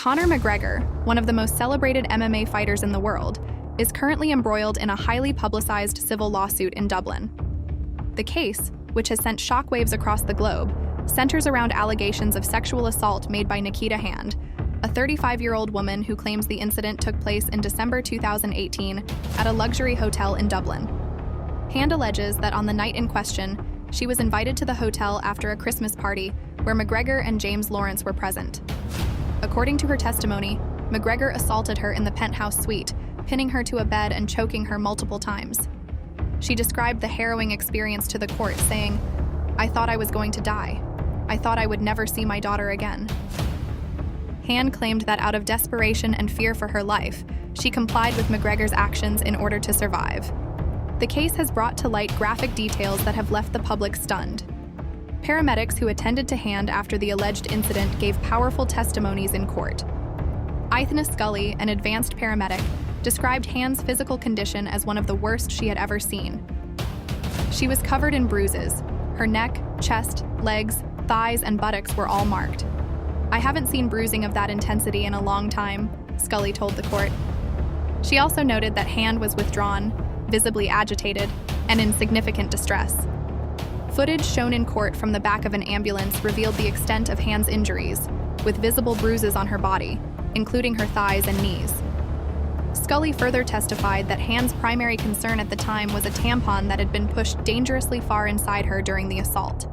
Conor McGregor, one of the most celebrated MMA fighters in the world, is currently embroiled in a highly publicized civil lawsuit in Dublin. The case, which has sent shockwaves across the globe, centers around allegations of sexual assault made by Nikita Hand, a 35-year-old woman who claims the incident took place in December 2018 at a luxury hotel in Dublin. Hand alleges that on the night in question, she was invited to the hotel after a Christmas party where McGregor and James Lawrence were present. According to her testimony, McGregor assaulted her in the penthouse suite, pinning her to a bed and choking her multiple times. She described the harrowing experience to the court, saying, "I thought I was going to die. I thought I would never see my daughter again." Hand claimed that out of desperation and fear for her life, she complied with McGregor's actions in order to survive. The case has brought to light graphic details that have left the public stunned. Paramedics who attended to Hand after the alleged incident gave powerful testimonies in court. Aithna Scully, an advanced paramedic, described Hand's physical condition as one of the worst she had ever seen. She was covered in bruises. Her neck, chest, legs, thighs, and buttocks were all marked. "I haven't seen bruising of that intensity in a long time," Scully told the court. She also noted that Hand was withdrawn, visibly agitated, and in significant distress. Footage shown in court from the back of an ambulance revealed the extent of Hand's injuries, with visible bruises on her body, including her thighs and knees. Scully further testified that Hand's primary concern at the time was a tampon that had been pushed dangerously far inside her during the assault.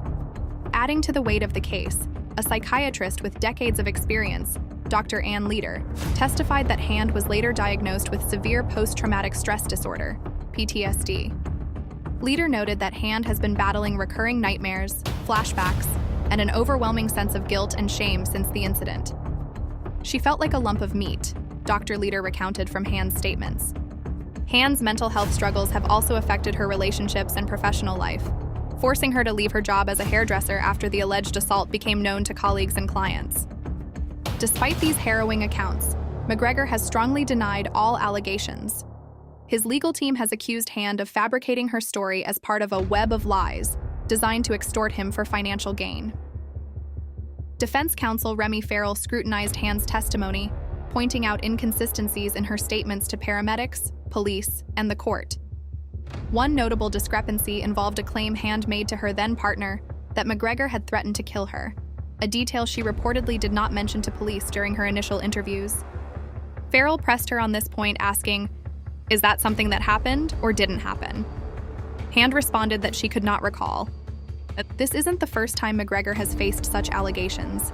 Adding to the weight of the case, a psychiatrist with decades of experience, Dr. Ann Leader, testified that Hand was later diagnosed with severe post-traumatic stress disorder, PTSD. Leader noted that Hand has been battling recurring nightmares, flashbacks, and an overwhelming sense of guilt and shame since the incident. "She felt like a lump of meat," Dr. Leader recounted from Hand's statements. Hand's mental health struggles have also affected her relationships and professional life, forcing her to leave her job as a hairdresser after the alleged assault became known to colleagues and clients. Despite these harrowing accounts, McGregor has strongly denied all allegations. His legal team has accused Hand of fabricating her story as part of a web of lies designed to extort him for financial gain. Defense counsel Remy Farrell scrutinized Hand's testimony, pointing out inconsistencies in her statements to paramedics, police, and the court. One notable discrepancy involved a claim Hand made to her then-partner that McGregor had threatened to kill her, a detail she reportedly did not mention to police during her initial interviews. Farrell pressed her on this point, asking, "Is that something that happened or didn't happen?" Hand responded that she could not recall. This isn't the first time McGregor has faced such allegations.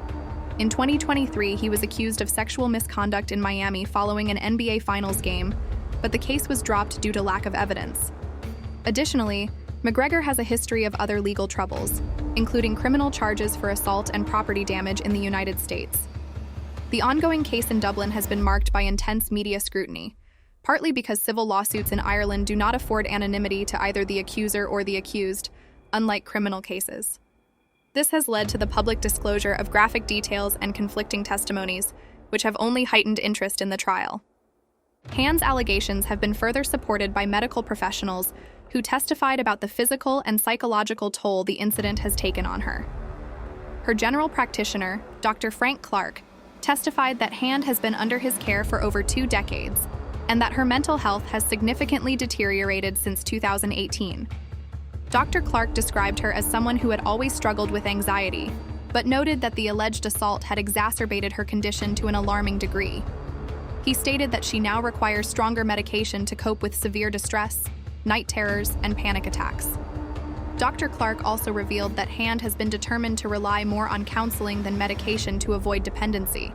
In 2023, he was accused of sexual misconduct in Miami following an NBA Finals game, but the case was dropped due to lack of evidence. Additionally, McGregor has a history of other legal troubles, including criminal charges for assault and property damage in the United States. The ongoing case in Dublin has been marked by intense media scrutiny, partly because civil lawsuits in Ireland do not afford anonymity to either the accuser or the accused, unlike criminal cases. This has led to the public disclosure of graphic details and conflicting testimonies, which have only heightened interest in the trial. Hand's allegations have been further supported by medical professionals who testified about the physical and psychological toll the incident has taken on her. Her general practitioner, Dr. Frank Clark, testified that Hand has been under his care for over 2 decades, and that her mental health has significantly deteriorated since 2018. Dr. Clark described her as someone who had always struggled with anxiety, but noted that the alleged assault had exacerbated her condition to an alarming degree. He stated that she now requires stronger medication to cope with severe distress, night terrors, and panic attacks. Dr. Clark also revealed that Hand has been determined to rely more on counseling than medication to avoid dependency,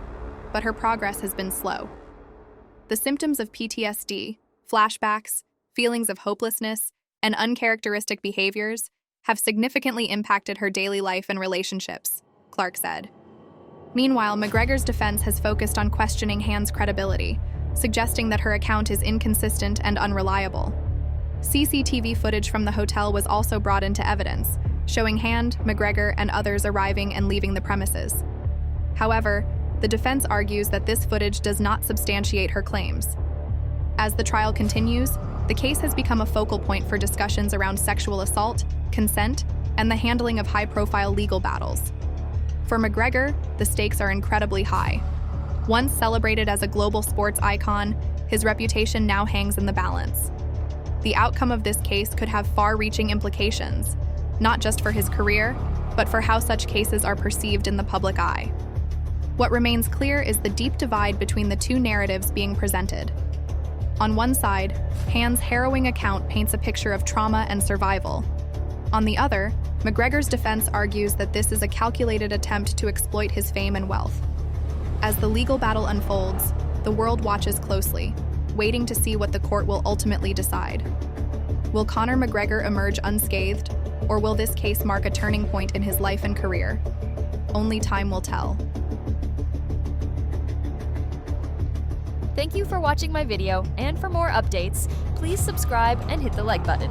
but her progress has been slow. The symptoms of PTSD, flashbacks, feelings of hopelessness, and uncharacteristic behaviors have significantly impacted her daily life and relationships, Clark said. Meanwhile, McGregor's defense has focused on questioning Hand's credibility, suggesting that her account is inconsistent and unreliable. CCTV footage from the hotel was also brought into evidence, showing Hand, McGregor, and others arriving and leaving the premises. However, the defense argues that this footage does not substantiate her claims. As the trial continues, the case has become a focal point for discussions around sexual assault, consent, and the handling of high-profile legal battles. For McGregor, the stakes are incredibly high. Once celebrated as a global sports icon, his reputation now hangs in the balance. The outcome of this case could have far-reaching implications, not just for his career, but for how such cases are perceived in the public eye. What remains clear is the deep divide between the two narratives being presented. On one side, Hand's harrowing account paints a picture of trauma and survival. On the other, McGregor's defense argues that this is a calculated attempt to exploit his fame and wealth. As the legal battle unfolds, the world watches closely, waiting to see what the court will ultimately decide. Will Conor McGregor emerge unscathed, or will this case mark a turning point in his life and career? Only time will tell. Thank you for watching my video, and for more updates, please subscribe and hit the like button.